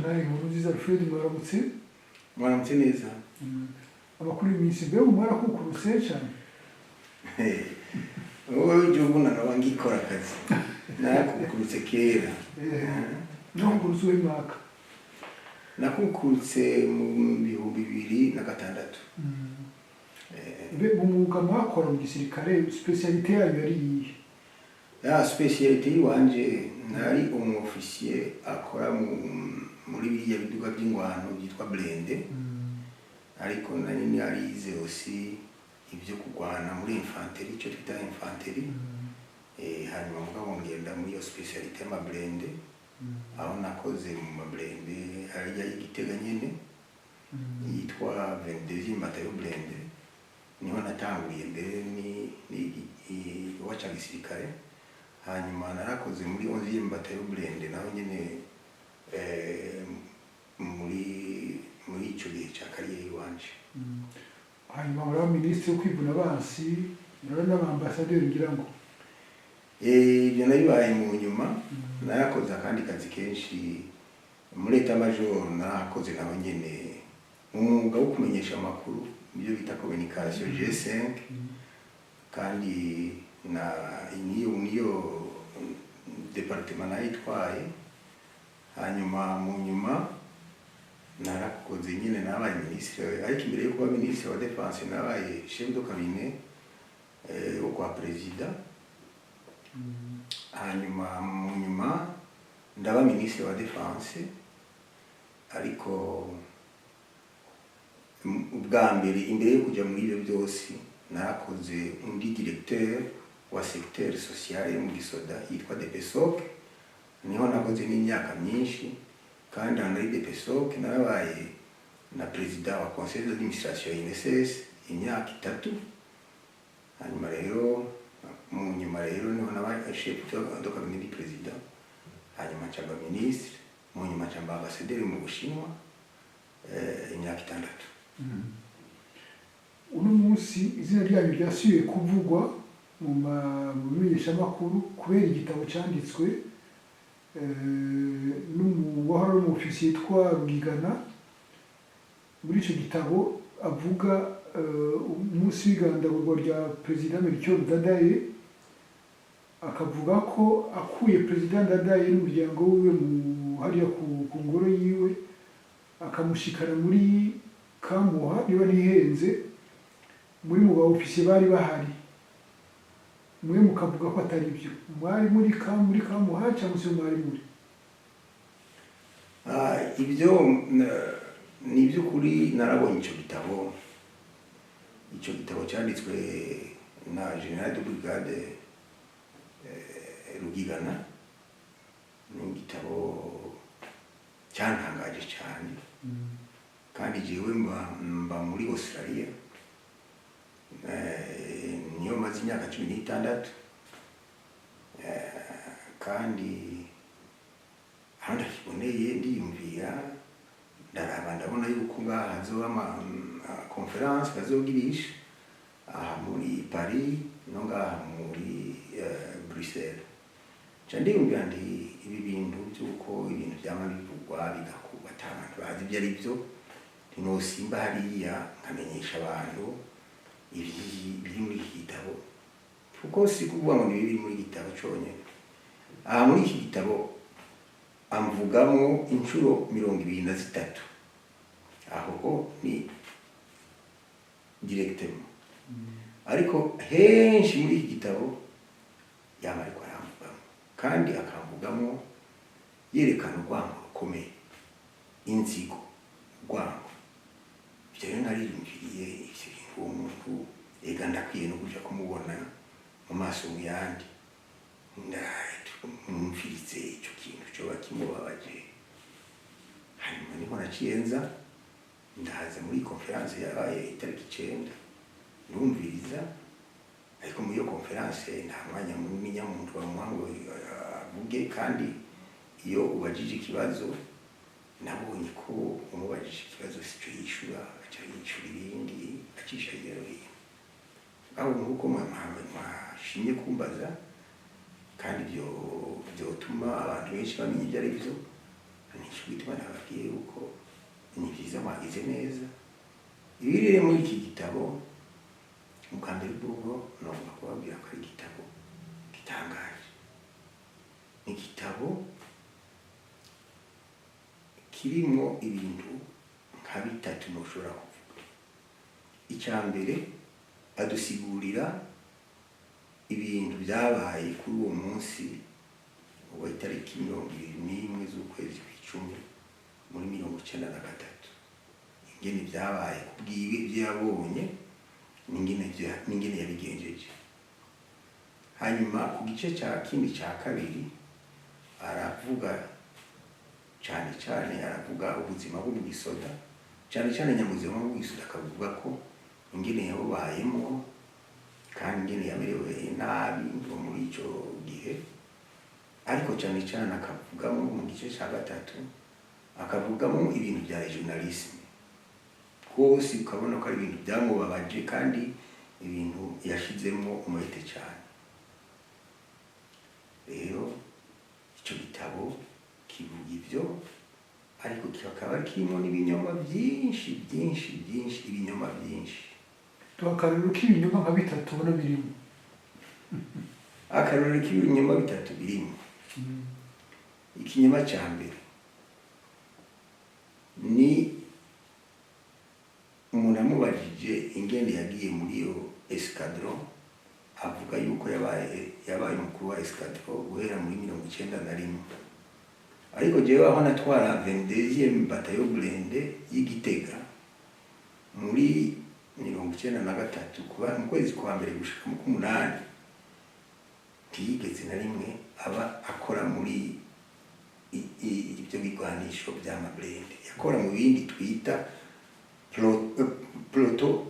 Mushingantahe Nkurunziza Alfred mwaramutse neza. Amakuru y'iminsi mbere mwarakukurutse cyane. Wowe igihugu nawe ngikora akazi nakukurutse kera. Nakukurutse w'imwaka. Nakukurutse mu 2006. Mu mwuga mwakora mu gisirikare specialité yayo yari iyihe? Ya specialité yiwanje nari umufisier akora muri biriya biduga by'ingwano byitwa blende. Ariko nari narize aussi ibyo kugwana muri infanterie, icyo twita infanterie. Hanyuma mugabo ngenda muri iyo specialité ya blende. Aho nakoze mu mablende hariya y'Igitega nyene yitwa 22e bataillon blende. Niho natanguriye mbere ni wacha gisirikare. Hanyuma narakoze muri 11e bataillon blende naho nyene muri icyo gihe cya kariyeri wanje. Hanyuma muri minisitiri wo kwivuna abansi n'abambasaderi ngira ngo ibyo nabibaye mu nyuma. Narakoze akandi kazi kenshi muri etat major. Narakoze naho nyene umwuga wo kumenyesha amakuru ibyo bita communication G5 kandi na niyo departement nayitwaye. Hanyuma mu nyuma narakoze nyine nabaye ministre, ariko imbere yo kuba ministre wa défense nabaye chef de cabinet wo kwa president. Hanyuma mu nyuma ndaba ministre wa défense, ariko ubwa mbere imbere yo kujya muri ibyo byose narakoze undi directeur wa secteur social mu gisoda yitwa DPSOC. Niho nakoze n'imyaka myinshi kandi muri DPSOC narabaye na president wa conseil d'administration ya INSS imyaka 3. Hanyuma rero mu nyuma rero niho nabaye chef de cabinet du président. Hanyuma cyangwa ministre, mu nyuma cyangwa ambassadeur mu Bushinwa imyaka 6. Uno munsi izina ryanyu ryasubiye kuvugwa mu bimenyeshamakuru kubera igitabo cyanditswe n'umuwahora w'umufisiye yitwa Rugigana. Muri icyo gitabo avuga umunsi w'igandagurwa rya Perezida Melchior Ndadaye, akavuga ko akuye Perezida Ndadaye n'umuryango wiwe hariya ku ngoro yiwe akamushikana muri Kamuha niba ntihenze, muri mu baofisiye bari bahari. Mwe mukavuga ko atari byo, mwari muri Kamuha cyangwa se mwari muri ibyo ni by'ukuri. Narabonye icyo gitabo cyanditswe na General de Brigade Rugigana. Ni igitabo cyantangaje cyane kandi jewe mba muri Australia. Niyo maze imyaka 16 kandi handa kiboneye ndiyumvira ndaraba ndabona yuko ngaha hazoba conference bazogirisha aha muri Paris no ngaha muri Bruxelles. Ndiyumvira ndi ibi bintu byuko ibintu byama bivugwa bigakuba abantu bazi ibyo ari byo, ntinosimba hariya nkamenyesha abantu biri muri iki gitabo, kuko si kuvuga ngo biri muri gitabo cyonyine. Aha muri iki gitabo amvugamo inshuro 23. Aho ni directement, ariko henshi muri iki gitabo yamari kwa aramvugamo kandi akamvugamo yerekana urwango rukomeye, inzigo, urwango. Ibyo nariyumviriye iki uwo muntu ega ndakwiye no kuja kumubona mu maso mu yandi ndumvirize icyo kintu cyo bakimubabaje. Hanyuma niho naciyenza ndaza muri conference yabaye itariki 9 ndumviriza, ariko muri iyo conference nta mwanya munini nyamuntu bamuhango avuge, kandi iyo ubajije ikibazo nabonye ko umubajije ikibazo sicyo yishura yishura ibindi acisha yeroye. Aho nuko mwashimye kumbaza kandi byotuma abantu benshi bamenya ibyo ari byo. nico gituma nababwiye yuko ni vyiza mwagize neza ibirire muri iki gitabo ubwa mbere bw'ubwo nagomba kubabwira ko ari igitabo gitangaje, ni igitabo kirimwo ibintu nka bitatu noshobora kuvuga. Icya mbere adusigurira ibintu byabaye kuri uwo munsi wa itariki 21 z'ukwezi kw'icumi muri 1993, ingene byabaye kubwiwe ibyo yabonye n'ingene yabigenjeje. Hanyuma ku gice cya kindi cya kabiri aravuga cyane aravuga ubuzima bwo mu gisoda, cyane nyamuzima bwo mu gisoda, akavuga ko ingene yabubayemo kandi ingene yamerewe nabi ngo muri icyo gihe. Ariko cyane akavugamo mu gice cya gatatu akavugamo ibintu bya regionalisme, rwose ukabona ko ari ibintu byamubabaje kandi ibintu yashizemo umwete cyane. Rero icyo gitabo kivuga ibyo, ariko kikaba kirimo n'ibinyoma byinshi, ibinyoma byinshi. Tuhakariro k'ibinyoma nka bitatu ubona birimo. Akarorero k'ibinyoma bitatu birimo. Ikinyoma cya mbere ni umuntu amubajije ingene yagiye muri iyo escadron, avuga yuko yabaye umukuru wa escadron guhera muri 1991. Ariko jewe aho natwara 22e bataillon blindé y'Igitega muri 1993 kuba mu kwezi kwa mbere gushika mu kumunani, ntiyigeze na rimwe aba akora muri ibyo bigwanisho bya mablende. Yakora mu bindi twita ploto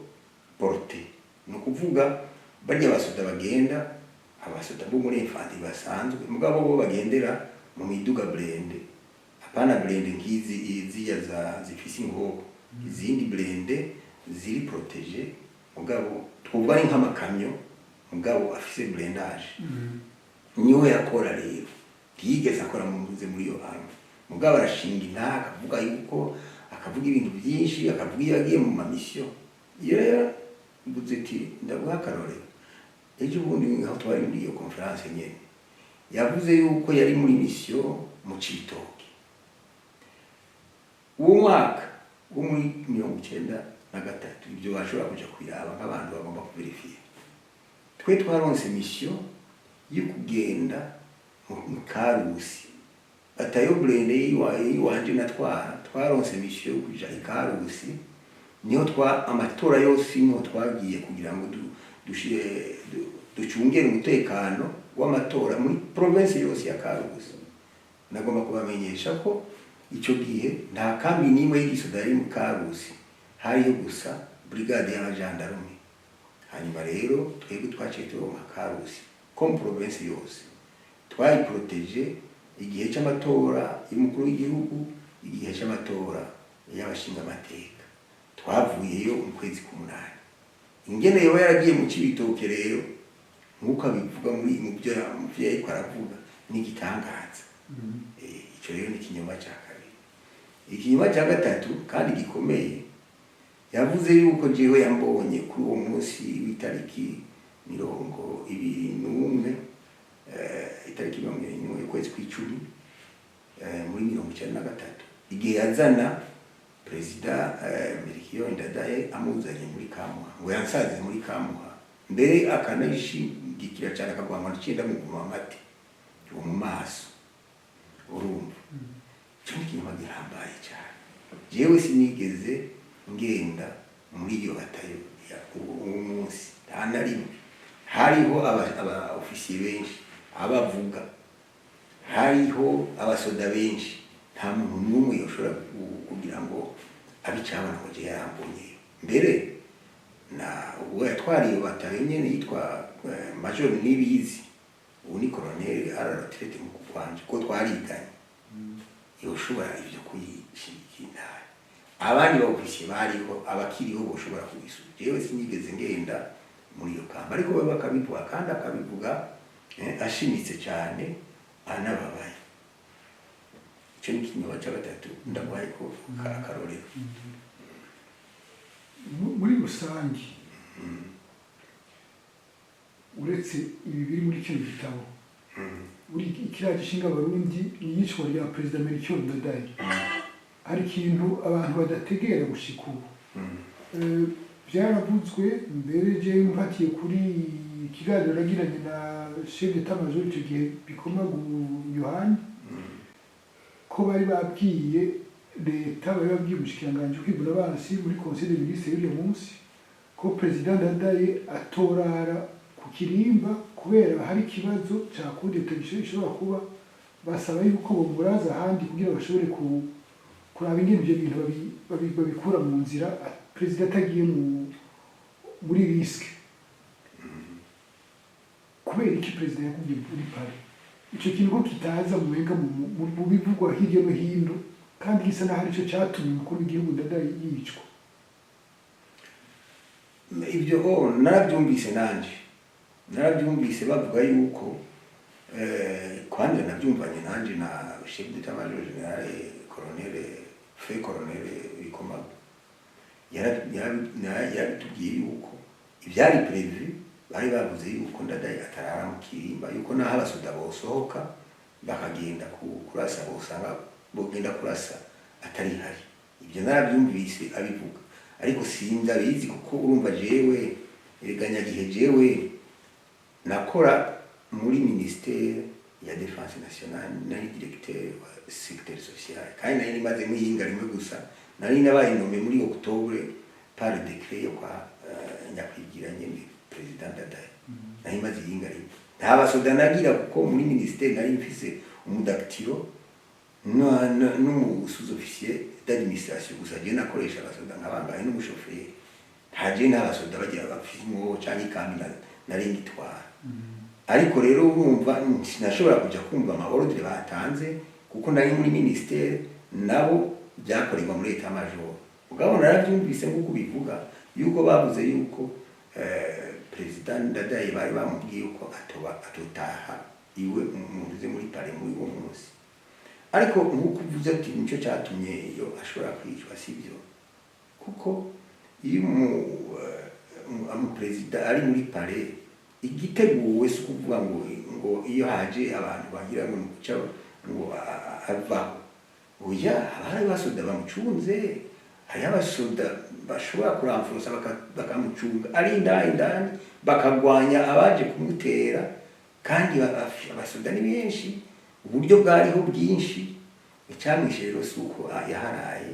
porte, no kuvuga barya abasoda bagenda, abasoda bo muri infantry basanzwe mugabo bo bagendera mu miduga blende, apana blende nkizi zifise ingoho, izindi blende ziri protege mugabo twumva ari nk'amakamyo mugabo afise blendage. Niwe yakora rero, ntiyigeze akora muri iyo hantu mugabo arashinga intaka akavuga yuko akavuga ibintu byinshi, akavuga iyo yagiye mu mamisyo. Iyo rero mvuze ati ndaguha akarorero, ejo bundi aho twari muri iyo conference nyene yavuze yuko yari muri mission mu Cibitoke. Uwo mwaka wo muri 1993 ibyo bashobora kuja kwiraba nk'abantu bagomba kuverifia. Twe twaronse mission yo kugenda mu Karusi, bataillon blindé yiwanje natwara, twaronse mission yo kuja i Karusi, niho amatora yose niho twagiye kugira ngo ducungere umutekano w'amatora muri province yose ya Karusi. Nagomba kubamenyesha ko icyo gihe nta kambi n'imwe y'igisoda yari mu Karusi, hariyo gusa brigade y'abajandarume. Hanyuma rero twebwe twaciye turonka Karusi comme province yose, twayiproteje igihe cy'amatora y'umukuru w'igihugu, igihe cy'amatora y'abashinga amateka. Twavuyeyo mu kwezi k'umunani. Ingene yoba yaragiye mu Cibitoke rero nkuko abivuga muri mu byo yariko aravuga n'igitangaza. Icyo rero ni ikinyoma cya kabiri. Ikinyoma cya gatatu kandi gikomeye, yavuze yuko jewe yambonye kuri uwo munsi w'itariki 21 itariki 21 y'ukwezi kw'icumi muri 1993, igihe yazana Perezida Melchior Ndadaye amuzanye muri Kamuha, ngo yansaze muri Kamuha, mbere akanayishigikira cyane akagwama n'ikindi amuguma amate yo mu maso. Urumva cyo n'ikinyoma gihambaye cyane. Jewe sinigeze ngenda muri iyo batayo ya uwo munsi, nta na rimwe. Hariho aba ofisiye benshi abavuga, hariho abasoda benshi, nta muntu n'umwe yoshobora kugira ngo abicabana ngo je yarambonye. Mbere na uwo yatwariye batayo nyene yitwa Major Nibizi, ubu ni colonel araretraite mu kwanje ko twariganye, yoshobora ibyo kuyishikira. Abandi ba ofisiye bariho abakiriho boshobora kubisubiza. Jewe sinigeze ngenda muri iyo kamba, ariko we bakabivuga kandi akabivuga ashimitse cyane anababaye. ico ni ikinyoma ca gatatu ndaguhaye ko akarorero. muri rusange uretse ibi biri muri kino gitabo buri ikiriya gishinga abarundi ni iyicwa rya perezida Melchior Ndadaye hari ikintu abantu badategera gushika ubu byaravuzwe mbere je mpatiye kuri ikiganiro nagiranye na chef d'état-major icyo gihe Bikomagu Yohani ko bari babwiye leta bari babwiye umushikiranganji kwibura abansi muri conseil des ministres y'uyu munsi ko perezida Ndadaye atorara ku kirimba kubera hari ikibazo cya kudeta gishobora kuba basaba yuko bomuraza ahandi kugira bashobore kuraba ingene ibyo bintu babikura mu nzira perezida atagiye muri risque kubera iki perezida yakugiye muri Paris icyo kintu ko kitaza mu bivugwa hirya no hino kandi gisa naho aricyo cyatumye umukuru w'igihugu Ndadaye yicwa. Ibyo narabyumvise nanje bavuga yuko kandi nabyumvanye nanje na chef d'état-major général colonel Bikomagu yarabitubwiye yuko ibyari prevu bari bavuze yuko Ndadaye atarara mu kirimba yuko naho abasoda bosohoka bakagenda kurasa bosanga bogenda kurasa atari hari. Ibyo narabyumvise abivuga ariko sindabizi kuko urumva jewe eganyagihe jewe nakora muri ministère ya défense nationale nari directeur wa secteur social kandi nari maze muyinga rimwe gusa nari nabaye nome muri octobre par décret yo kwa nyakwigira nyene president Ndadaye nari maze yinga rimwe nta basoda nagira kuko muri ministère nari mfise umudactilo n'umu-sous-officier d'administration gusa je nakoresha abasoda nk'abangahe n'umushoferi ntaje n'abasoda bagira bafimo canke kamina nari ngitwara ariko rero urumva sinashobora kuja kumva amaordre batanze kuko nari muri ministère nabo byakorerwa muri état-major ugabo narabyumvise nk'uko bivuga yuko bavuze yuko president Ndadaye bari bamubwiye yuko atotaha iwe umuntu muri Paris muri uwo munsi ariko nk'uko uvuze ati nicyo cyatumye iyo ashobora kwicwa sibyo kuko iyo umuperezida ari muri Paris igiteguwe si ukuvuga ngo iyo haje abantu bagira ngo nukuca ngo avaho oya hari abasoda bamucunze hari abasoda bashobora kuramfurusa bakamucunga ari indani bakagwanya abaje kumutera kandi abasoda ni benshi uburyo bwariho bwinshi icyamwishe rero si uko yaharaye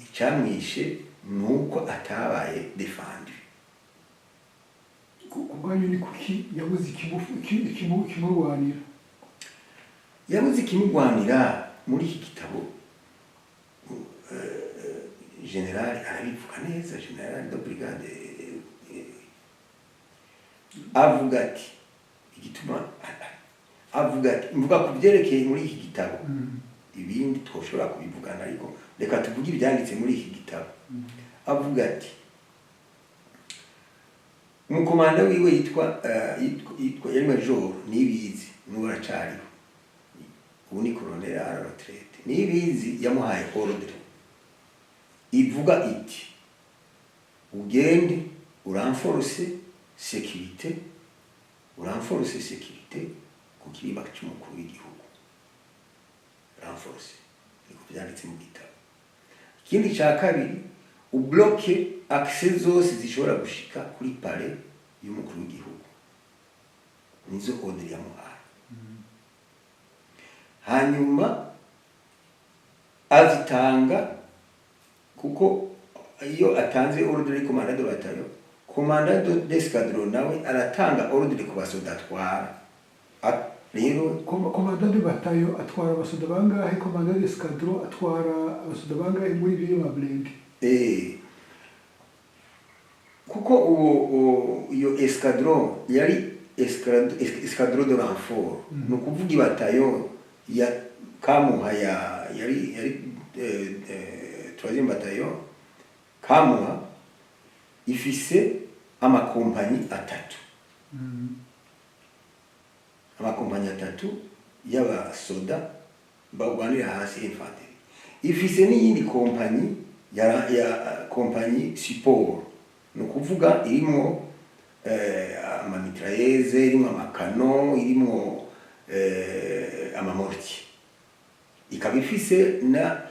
icyamwishe nuko atabaye defendu kubwanyu ni kuki yabuze ikimurwanira yabuze ikimurwanira muri iki gitabo general arabivuga neza general de brigade avuga ati igituma avuga ati mvuga ku byerekeye muri iki gitabo ibindi twoshobora kubivugana ariko reka tuvuge ibyanditse muri iki gitabo avuga ati umukomanda wiwe yitwa yari major Nibizi n'uracariho ubu ni colonel à la retraite Nibizi yamuhaye ordre ivuga iti ugende uranforce sécurité ku kirimba cy'umukuru w'igihugu renforce niko byanditse mu gitabo. Ikindi cya kabiri ubloke accès zose zishobora gushika kuri palais y'umukuru w'igihugu nizo ordre yamuhaye hanyuma azitanga kuko iyo atanze ordre commandant de bataillon commandant d'escadron nawe aratanga ordre ku basoda atwara rero commandant de bataillon atwara abasoda bangahe commandant d'escadron atwara abasoda bangahe muri ibyo mablende kuko iyo escadron yari escadron de renfort no kuvuga ibataillon ya Kamuha yari troisième bataillon Kamuha ifise amakompanyi atatu amakompanyi atatu y'abasoda bagwanira hasi infantry ifise n'iyindi kompanyi ya kompanyi support no kuvuga irimo amamitrailleze irimo amakano irimo amamorti ikaba ifise na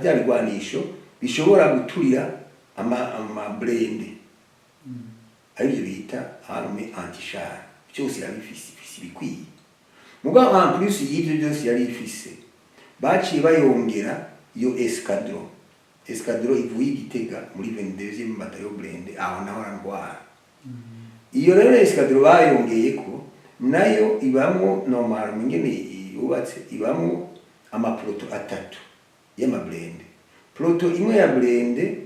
bya bigwanisho bishobora guturira ama blende aribyo bita arme anti-char byose irabifise bikwiye mugabo en plus y'ibyo byose yari ifise baciye bayongera iyo escadron ivuye Gitega muri 22e bataillon blende aho naho randwara iyo rero escadron bayongeye ko nayo ibamo normal ngene yubatse ibamo amaproto atatu y'amablende proto imwe ya blende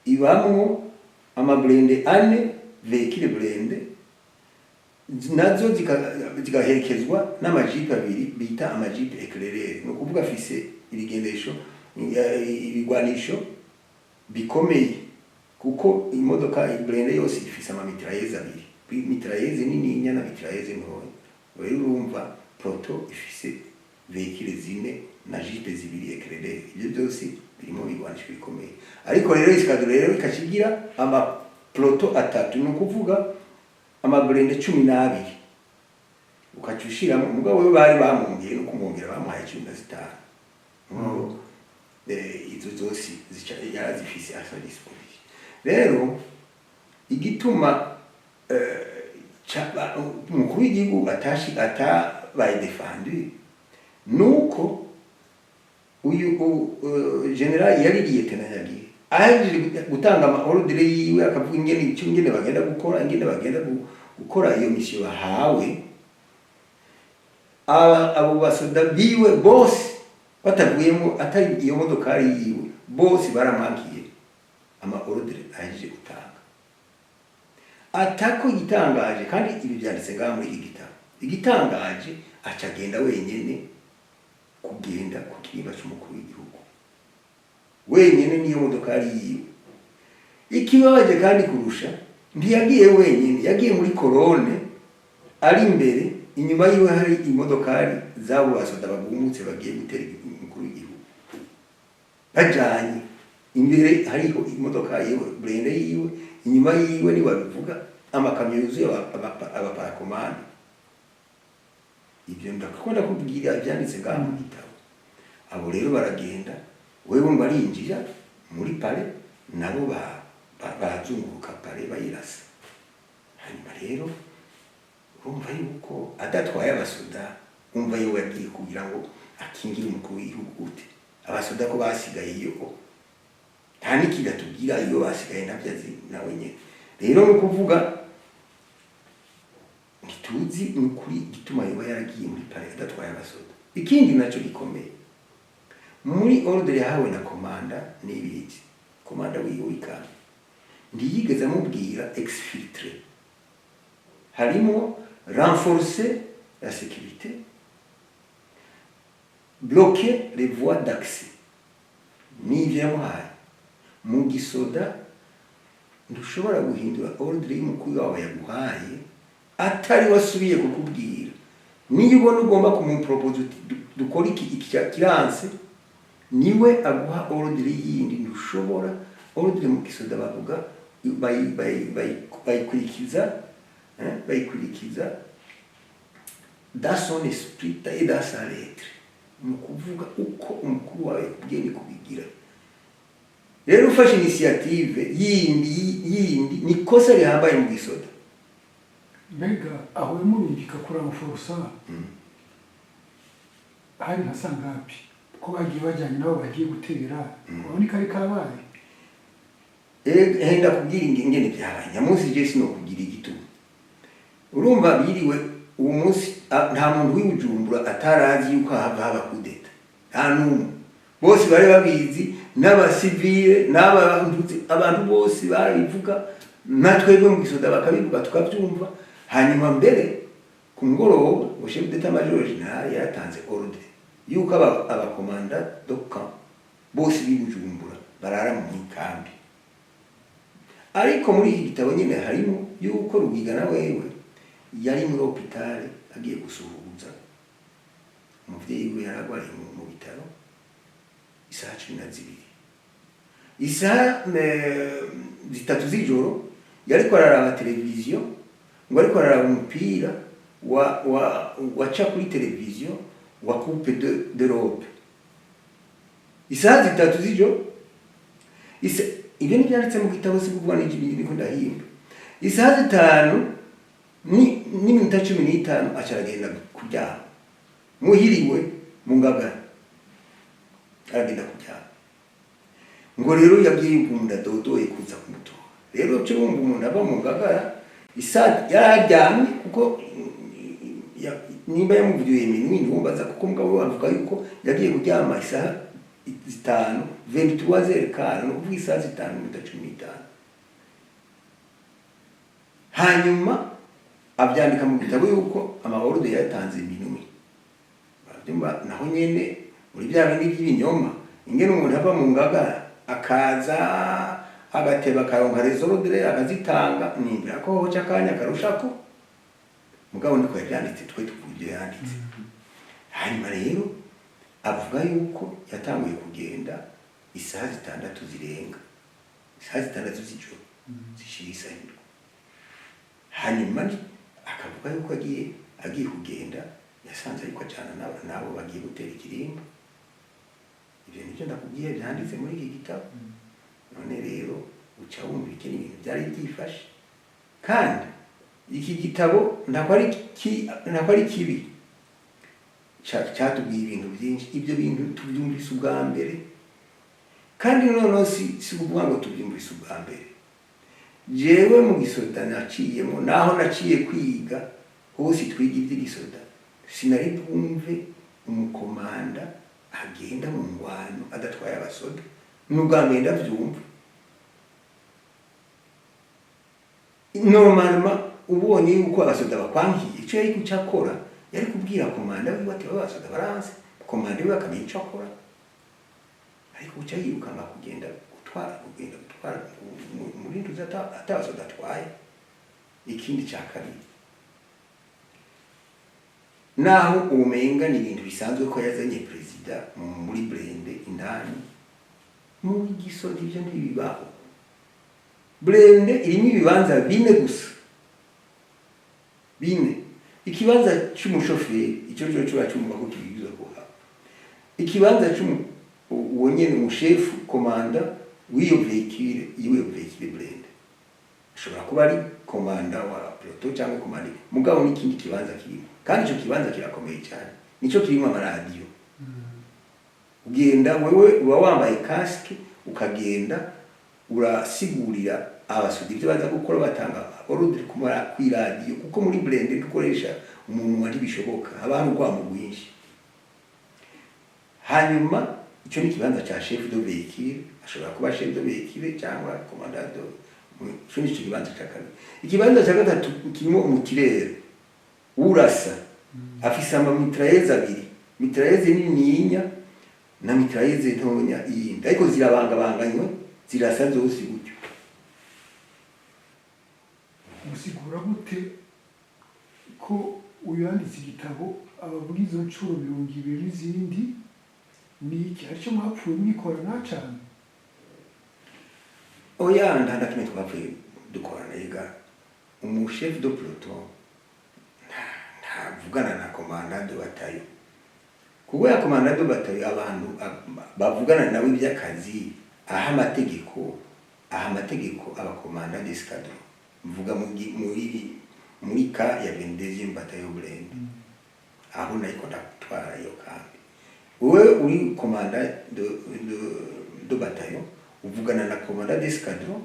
ibamo amablende ane vehicle blende nazo zigaherekezwa n'amajipe abiri bita amajipe éclaireur no kuvuga afise ibigendesho ibigwanisho bikomeye kuko imodoka blende yose ifise amamitrailleze abiri mitrailleze nini nyana mitrailleze ntoya rero urumva proto ifise vehicle zine na jipe zibiri éclaireur ibyo byose birimo bigwanisho bikomeye ariko rero iskadro rero ikakigira ama proto atatu no kuvuga amablende 12 ukacushira umugabo we bari bamongeye no kumongera bamuhaye 15 izo zose yarazifise asa disposition rero igituma umukuru w'igihugu atabaye defendu nuko uyu general yari liyetena yagiye aje gutanga ama ordre yiwe akavuga ingene bagenda gukora iyo mission bahawe abo basoda biwe bose batavuyemo atari iyo modokari yiwe bose baramankiye ama ordre aje gutanga atako gitangaje kandi ibi byanditse ngaho muri igitabo igitangaje acagenda wenyene kugenda ku kirimba cy'umukuru w'igihugu wenyene niyo modokari yiwe ikibabaje kandi kurusha ntiyagiye wenyene yagiye muri korone ari imbere inyuma yiwe hari imodokari zabo basoda bagumutse bagiye gutera umukuru w'igihugu bajanye imbere hariho imodoka yiwe blende yiwe inyuma yiwe ni babivuga amakamyo yuzuye abaparakomande ibyo ndakunda kubwira byanditse ngaho mu gitabo abo rero baragenda wewe barinjira muri pale nabo bazunguruka pale bayirasa hanyuma rero urumva yuko adatwaye abasoda umva yewe yagiye kugira ngo akingire umukuru w'igihugu gute abasoda ko basigaye iyo nta n'ikigatubwira iyo basigaye nabyazi nawe nyene rero no kuvuga ntituzi n'ukuri gituma yoba yaragiye muri pale adatwaye abasoda ikindi naco gikomeye muri ordre yahawe na komanda n'ibiki komanda wiwika ndiyigeze amubwira exfiltrer harimo renforcer la sécurité bloquer les voies d'accès n'ivyo yamuhaye mu gisoda ndushobora guhindura ordre y'umukuru wawe yaguhaye atari wasubiye kukubwira niyo ubona ugomba kumupropose dukora iki kiranse niwe aguha ordre yindi ndushobora ordre mu gisoda bavuga bayikurikiza dans son esprit et dans sa lettre mu kuvuga uko umukuru wawe kubwiye kubigira rero ufashe initiative yindi ni kosa rihambaye mu gisoda mbega aho yamurungika kuri amaforusa hari nka sangapi ko bagiye bajyanye nabo bagiye gutera urabona ko ari kabaye henda kubwira ingene byabaye nyamunsi je sino kugira igitugu urumva biriwe uwo munsi nta muntu w'ibujumbura atarazi yuko haba kudeta nta numwe bose bari babizi n'abasivile abantu bose barivuga natwebwe mu gisoda bakabivuga tukabyumva hanyuma mbere ku mugoroba chef d'état major général yatanze ordre yuko abakomanda de camp bose b'ibujumbura barara mu kambi ariko muri iki gitabo nyine harimo yuko Rugigana wewe yari muri hôpital agiye gusuhuza umuvyeyi we yaragwariye mu bitaro isaha 12 isaha 3 z'ijoro yariko araraba televiziyo ngo ariko araraba umupira waca kuri televiziyo wa Coupe d'Europe isaha 3 z'ijoro ibyo ni byanditse mu gitabo si kuvuga n'ibindi niko ndahimba isaha 5 n'iminota 15 acaragenda kuryama muhiriwe mu Ngagara aragenda kuryama ngo rero yagiye umuntu adodoye kuza kumutora rero cyo umuntu aba mu Ngagara isaha yararyamye kuko nimba yamuvuye iminwe ndumbaza kuko mugabo bavuga yuko yagiye kuryama isaha 5 23h no kuvuga isaha 5:15 hanyuma abyandika mu gitabo yuko amahoro yatanze iminwe bavyumva naho nyene muri bya bindi by'ibinyoma ingene umuntu ava mu Ngagara akaza agateba karonka rezorodre akazitanga nimbira ko hoca kanya karushako mugabo ndiko yabyanditse twe tukuje yanditse hanyuma rero avuga yuko yatanguye kugenda isaha 6 zirenga isaha 6 z'ijoro zishirisa indwi hanyuma akavuga yuko agiye kugenda yasanze ariko cyane nabo bagiye gutera ikirimba ibyo nibyo ndakubwiye byanditse muri iki gitabo none rero uca wumva ibintu byari byifashe kandi iki gitabo ntabwo ari kibi cyatubwiye ibintu byinshi ibyo bintu tubyumvise ubwa mbere kandi noneho si kuvuga ngo tubyumvise ubwa mbere jewe mu gisoda naciyemo naho naciye kwiga hose twiga iby'igisoda sinari bwumve umukomanda agenda mu ngwano adatwaye abasoda n'ubwa mbere ndabyumva normalement ubonye yuko abasoda bakwangiye icyo yari kucyakora yari kubwira komanda wiwe ati abasoda baranze komanda wiwe akamenya icyo akora ariko uca yirukanga kugenda gutwara muri ntuzi atabasoda atwaye ikindi cya kabiri naho umenga ni ibintu bisanzwe ko yazanye perezida muri Brende indani mu gisoda ibyo ntibibaho Brende irimo ibibanza 4 gusa 4 ikibanza cy'umushoferi icyo cyo cyumva ko kibizo kuha ikibanza wonyene umushefu komanda w'iyo vehicle Brende ashobora kuba ari komanda wa proto cyangwa komanda mugabo n'ikindi kibanza kirimo kandi icyo kibanza kirakomeye cyane nicyo kirimo amaradiyo ugenda wewe uba wambaye casque ukagenda urasigurira abasudi ibyo baza gukora batanga orudire kumara kwiradiyo kuko muri Brende dukoresha umuntu wari bishoboka abantu rwamo rwinshi hanyuma icyo ni kibanza cya chef de véhicule ashobora kuba chef de véhicule cyangwa commandant icyo ni kibanza cya kabiri ikibanza cya gatatu kirimo umutirere urasa afise amamitrailleuses 2 mitrailleuses nininya na mitrailleuses ntonya yindi ariko zirabangabanganywe zirasa zose gutyo musigura gute ko uyanditse igitabo abavuga izo ncuro 20 n'izindi ni iki aricyo mwapfuye mwikorana cyane oya ndakimwe twapfuye dukorana yiga umuchef de peloton ntavugana na commandant de bataillon kuko ya commandant de bataillon abantu bavugana nawe iby'akazi aha amategeko abakomanda d'escadron mvuga muri ka ya 22e bataillon Brende aho nayiko ndatwara iyo kambi wewe uri commandant de bataillon uvugana na commandant d'escadron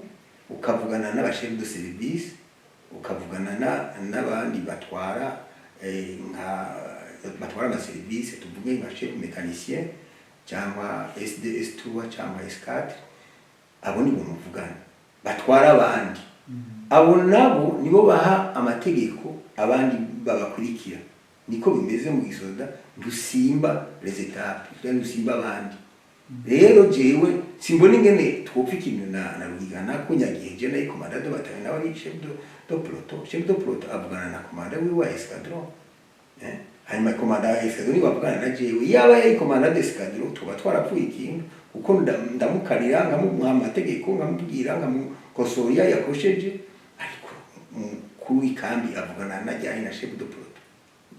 ukavugana n'abachef de service ukavugana n'abandi batwara ama service tuvuge nka chef mécanicien cyangwa SDS3 cyangwa S4 abo ni bumuvugana batwara abandi abo nabo nibo baha amategeko abandi babakurikira niko bimeze mu gisoda dusimba les étapes dusimba abandi rero jewe simbona ingene twopfa ikintu na Rugigana ko nyagiye je nayo commandant de bataillon nawe chef de peloton avugana na commandant wiwe wa escadron hanyuma komanda escadron ni bavugana na jewe yaba yari komanda d'escadron tuba twarapfuye ikintu kuko ndamukarira ngamuha amategeko ngamubwira ngamukosora yakosheje ariko kuri ikambi avugana najyanye na chef de prote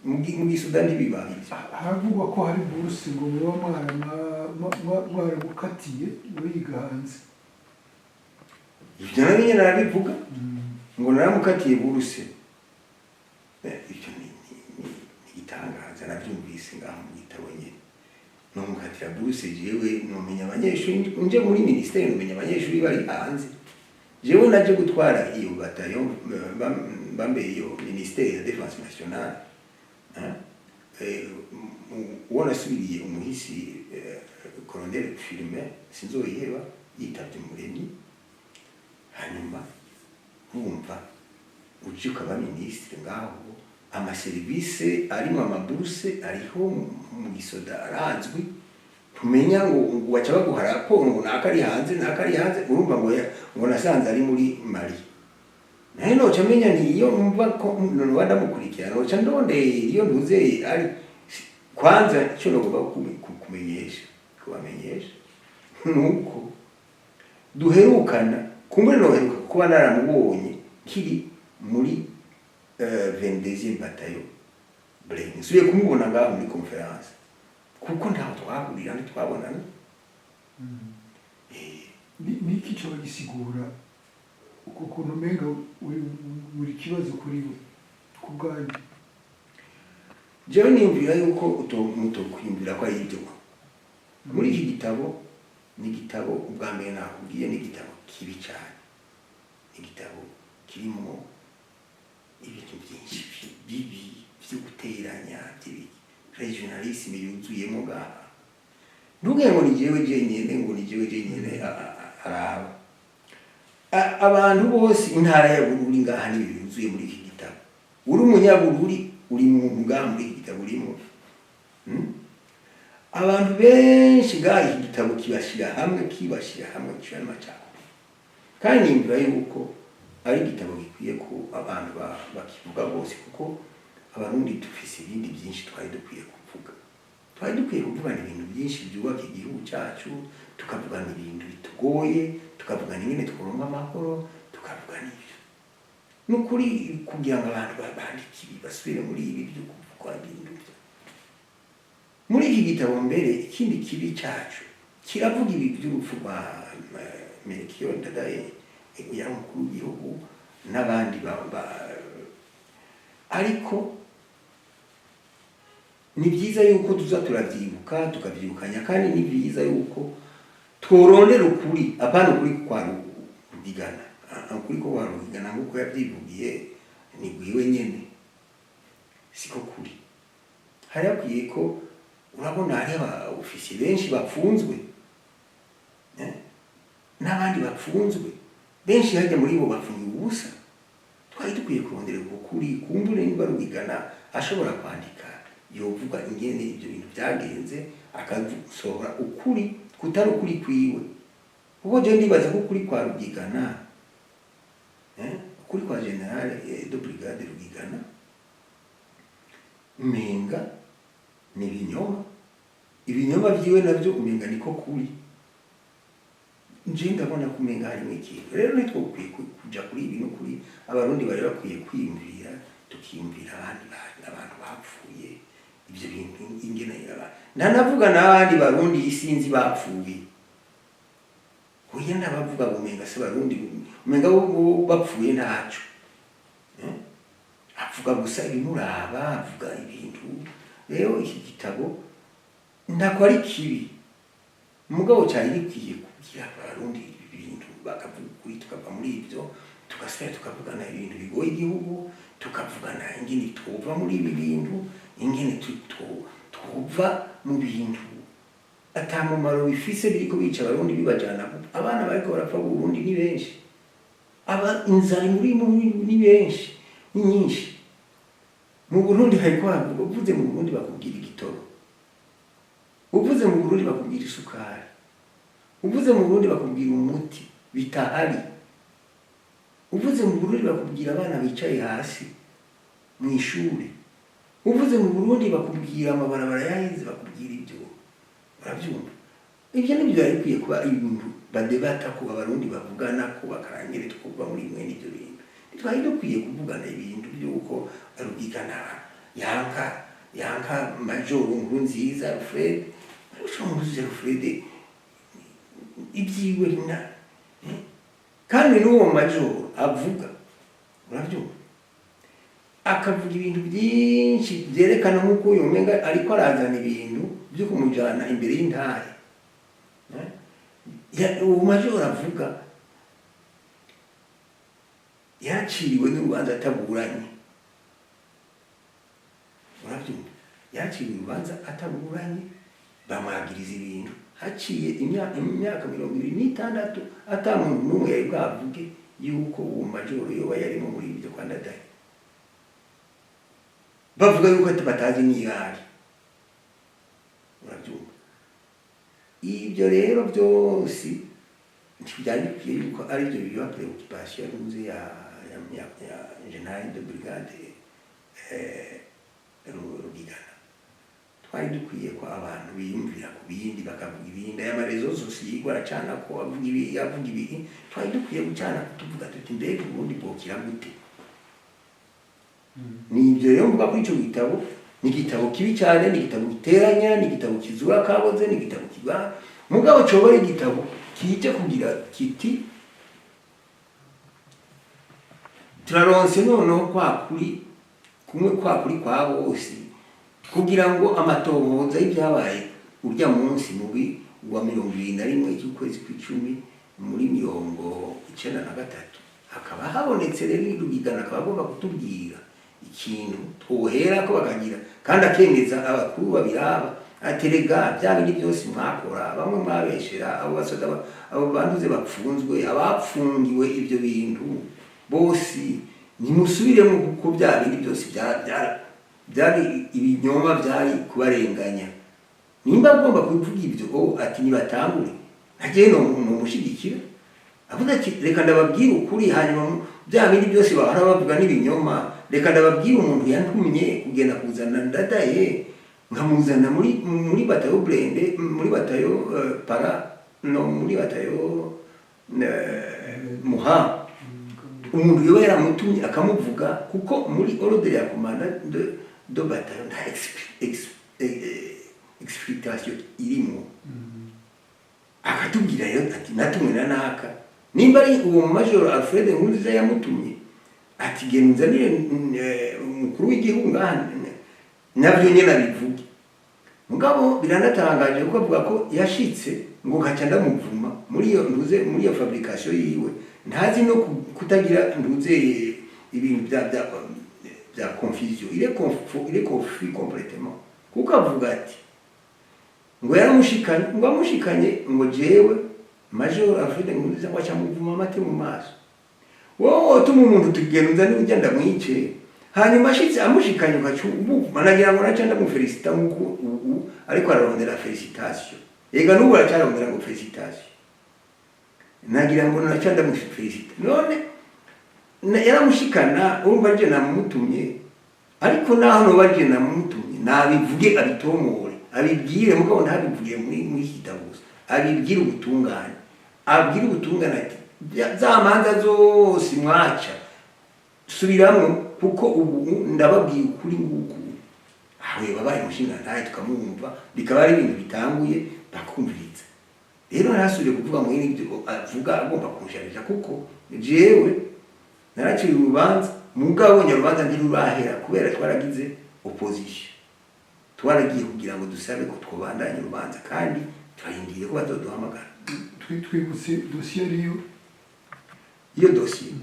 mu gisudani bibaye haravugwa ko hari buruse ngo muba mwaramukatiye wiga hanze ibyo namenye narabivuga ngo naramukatiye buruse icyo ni igitangaza nabyumvise ngaho mu gitabo nyine nomukatira buruse jewe nomenya abanyeshuri nje muri ministeri nomenya abanyeshuri bari hanze jewe naje gutwara iyo bataillon bambe iyo ministeri ya défense nationale ubona asubiriye umuhisi colonel Firmin sinzoyiheba yitabye Umuremyi hanyuma wumva uje ukaba ministre ngaho amaserivise arimo amaburuse ariho mu gisoda arazwi tumenya ngo waca baguha raporo ngo nakari hanze urumva ngo nasanze ari muri Mali naye noca menya ni iyo numva ko none ndamukurikirana noca ndondeye iyo ntuze ari kwanza icyo nagomba kubamenyesha nuko duherukana kumbure noheruka kuba naramubonye kiri muri 22e bataillon Blenheim suye kumubona ngaho muri conference kuko ntaho twahurira ntitwabonana niki cyo bagisigura ukuntu menga uri kibazo kuri we kubwanyu jewe niyumvira yuko mutokwiyumvira ko ari ibyo muri iki gitabo ni igitabo ubwa mbere nakubwiye ni igitabo kibi cyane ni igitabo kirimo ibintu byinshi bibi byo guteranya regionalisme yuzuyemo ngaha nduge ngo ni jewe jenyine araba abantu bose intara ya Bururi ngaha ni yuzuye muri iki gitabo uri umunyabururi uri mu ngaha muri iki gitabo urimo abantu benshi ngaha iki gitabo kibashira hamwe cyane macako kandi nimbura yuko ari igitabo gikwiye ko abantu bakivuga bose kuko abarundi dufise ibindi byinshi twari dukwiye kuvuga ibintu byinshi byubaka igihugu cyacu tukavugana ibintu bitugoye tukavugana ingene tworonka amahoro tukavugana ibyo nukuri kugira ngo abantu babandike basubire muri ibi byo kuvuga ibintu byo muri iki gitabo mbere ikindi kibi cyacu kiravuga ibi by'urupfu rwa Melchior Ndadaye yari umukuru w'igihugu n'abandi ariko ni byiza yuko tuza turavyibuka tukavyibukanya kandi ni byiza yuko tworondera ukuri apana ukuri kwa Rugigana ukuri ko wa Rugigana nguko yavyivugiye ni gwiwe nyene siko kuri hari akwiye ko urabona hari ofisi benshi bapfunzwe n'abandi bapfunzwe benshi hajya muri bo bafungiwe ubusa twari dukwiye kurondera ukuri kumbure niba Rugigana ashobora kwandika yovuga ingene ibyo bintu byagenze akasohora ukuri kutari ukuri kwiwe kuko je ndibaza ko ukuri kwa Rugigana ukuri kwa General de Brigade Rugigana umenga ni ibinyoma byiwe nabyo umenga niko kuri nje ndabona kumenga harimo ikintu rero nitwo ukwiye kuja kuri ibi no kuri abarundi bari bakwiye kwiyumvira tukiyumvira abantu bapfuye ibyo bintu ingene yaba ndanavuga n'abandi barundi isinzi bapfuye kuya ndabavuga bumenga se barundi umenga bapfuye ntaco avuga gusa ibimuraba avuga ibintu rero iki gitabo ndako ari kibi mugabo cyari gikwiye kugira abarundi ibintu bakavuga kuri tukava muri ibyo tugasubira tukavugana ibintu bigoye igihugu tukavugana ingene twova muri ibi bintu ingene twova mu bintu atamumaro bifise biriko bica abarundi bibajana abana bariko barapfa mu Burundi ni benshi inzara muri ni benshi ni nyinshi mu Burundi hariko uvuze mu Burundi bakubwira igitoro uvuze mu Burundi bakubwira isukari uvuze mu Burundi bakubwira umuti bitahari uvuze mu Burundi bakubwira abana bicaye hasi mu ishuri uvuze mu Burundi bakubwira amabarabara yahize, bakubwira ibyo barabyumva. Ibyo nibyo yari bikwiye kuba ibintu badebata ko abarundi bavugana ko bakarangire tukuva muri mwene ibyo bintu. Twari dukwiye kuvugana ibintu by'uko Rugigana yanka Majoro Nkurunziza Alfred, Alfred ibyiwe na kandi n'uwo Majoro avuga, urabyumva, akavuga ibintu byinshi byerekana nk'uko uyu mwenga ariko arazana ibintu byo kumujyana imbere y'intare. Uwo Majoro avuga yaciriwe n'urubanza ataburanye, urabyumva, yaciriwe urubanza ataburanye, bamwagiriza ibintu haciye imyaka 26 atamuntu n'umwe yari bwavuge yuko uwo Majoro yoba yarimo muri ibyo kwa Ndadaye. Bavuga yuko batazi n'iyari, urabyumva. Ibyo rero byose byari bikwiye yuko ari byo biba preoccupation y'uze ya General de Brigade Rugigana. Twari dukwiye ko abantu biyumvira ku bindi bakavuga ibindi, aya marezo zose yigwa acana ko avuga ibi, twari dukwiye gucana kutuvuga tuti mbega ubundi bwokira gute. Ni ibyo rero mvuga kuri icyo gitabo. Ni igitabo kibi cyane, ni igitabo giteranya, ni igitabo kizura kaboze, ni igitabo kiba mugabo cobora igitabo kije kugira kiti turaronse noneho kumwe kwa bose kugira ngo amatohoza y'ibyabaye urya munsi mubi wa 21 cy'ukwezi kw'icumi muri 1993 hakaba habonetse rero Rugigana akaba agomba kutubwira ikintu twohera ko bakagira kandi akemeza abakuru babiraba aterega bya bindi byose mwakora, bamwe mwabeshera abo basoda abo banduze bapfunzwe, abapfungiwe ibyo bintu bose nimusubiremo kuko bya bindi byose byari ibinyoma byari kubarenganya. Nimba agomba kuvuga ibyo ati nibatangure nagiye no mushigikira, avuga ati reka ndababwira ukuri, hanyuma bya bindi byose bahora bavuga n'ibinyoma reka ndababwira umuntu yantumye kugenda kuzana Ndadaye nkamuzana muri batayo Blende, muri batayo muri batayo Muha. Umuntu yoba yaramutumye akamuvuga kuko muri ordre ya commandant de bataillon nta explication irimo. Akatubwira rero ati natumwe na naka, nimba ari uwo Major Alfred Nkurunziza yamutumye ati genuzanire umukuru w'igihugu ngana nabyo nyene abivuge. Mugabo biranatangaje ko avuga ko yashitse ngo kaca ndamuvuma muri iyo fabrication yiwe, ntazi no kutagira nduze ibintu bya confusion, il est confus complètement. Kuko avuga ati ngo yaramushikanye ngo jewe Major Alfred Nkurunziza ngo acamuvuma amate mu maso. Wowe tuma umuntu tugenza n'ugenda mwice, hanyuma ashitse amushikanye ukacu managira ngo naca ndamufelicita nkuko ariko ararondera felicitation. Ega n'ubu aracarondera ngo felicitation, nagira ngo naca ndamufelicita. None yaramushikana urumva je namutumye, ariko naho no baje namutumye nabivuge abitomore abibwire, mugabo ntabivugiye muri kitabuza, abibwire ubutungane, abwire ubutungane ati za manza zose mwaca subiramo kuko ubu ndababwiye ukuri nguko. Aho babaye mushinga ntaye tukamumva bikaba ari ibintu bitanguye bakumviriza. Rero narasubire kuvuga mu ibyo avuga agomba kunsharija kuko jewe naraciri urubanza, mugabo nyarubanza ndirurahera kubera twaragize opposition, twaragiye kugira ngo dusabe ko twobandanya urubanza kandi twahindiye ko bazoduhamagara. Twibutse dossier iyo dossier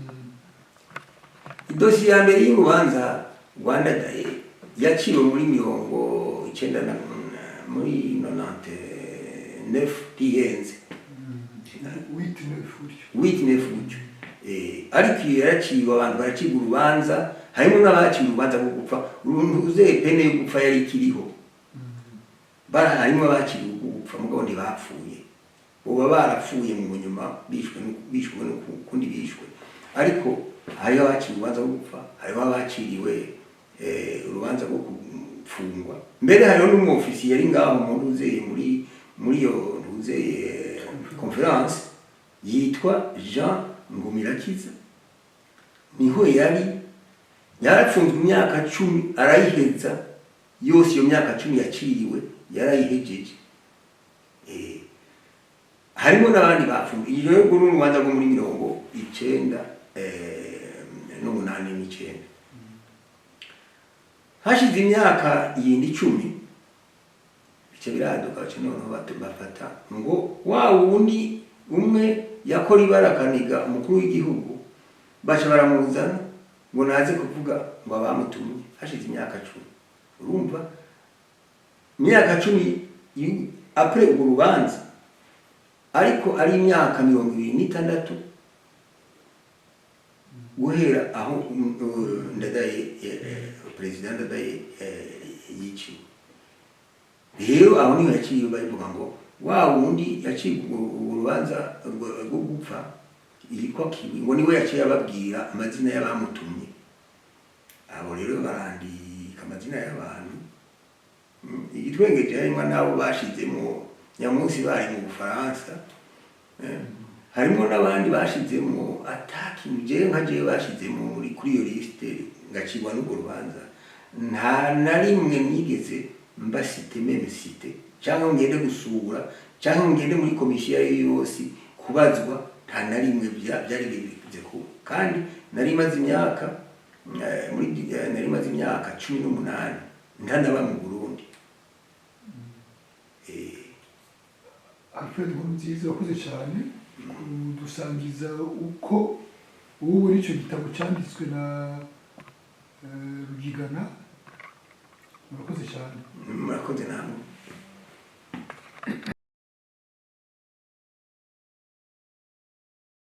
dossier ya mbere y'urubanza Rwanda Daye yaciwe muri 1999 muri 99 tiyenze 8-9 gutyo. Ariko yaraciwe abantu baraciga urubanza, harimo n'abaciwe urubanza rwo gupfa, uruze pene yo gupfa yari ikiriho, harimo abaciwe gupfa mugabo ntibapfuye, uba barapfuye mu nyuma bishwe n'ukundi bishwe. Ariko hariho abaciwe urubanza rwo gupfa, hariho abaciriwe urubanza rwo gupfungwa mbere hariho n'umwofisiye yari ngaho mu ntuzeye muri iyo ntuzeye conference yitwa Jean Ngumirakiza niho yarapfunzwe imyaka 10 arayiheza yose iyo myaka 10 yaciriwe yarayihejeje harimo n'abandi bapfunzwe iyo rero n'urubanza rwo muri 1989 hashize imyaka yindi 10 bice biraduka noneho bafata ngo wa wundi umwe yakora ibarakaniga umukuru w'igihugu baca baramuzana ngo naze kuvuga ngo abamutumye hashize imyaka 10 urumva imyaka 10 après urwo rubanza ariko ari imyaka 26 guhera aho Ndadaye president Ndadaye yiciwe rero aho niho yaciye bavuga ngo wa wundi yaciye urubanza rwo gupfa yitwa Kiwi ngo niwe yaciye ababwira amazina y'abamutumye abo rero barandika amazina y'abantu igitwengeje harimo nabo bashizemo nyamunsi bari mu Bufaransa harimo n'abandi bashizemo ataki muje nkaje bashizemo muri kuri iyo liste ngacirwa n'urwo rubanza nta narimwe nigeze mbasite meme site cyangwa ngende gusura cyangwa ngende muri komisiyo yose kubazwa nta narimwe byari bivuze ko kandi nari maze imyaka 18 ndanaba mu Burundi Alfred Nkurunziza wakoze cyane kudusangiza uko ubu muri icyo gitabo cyanditswe na Rugigana murakoze cyane murakoze namwe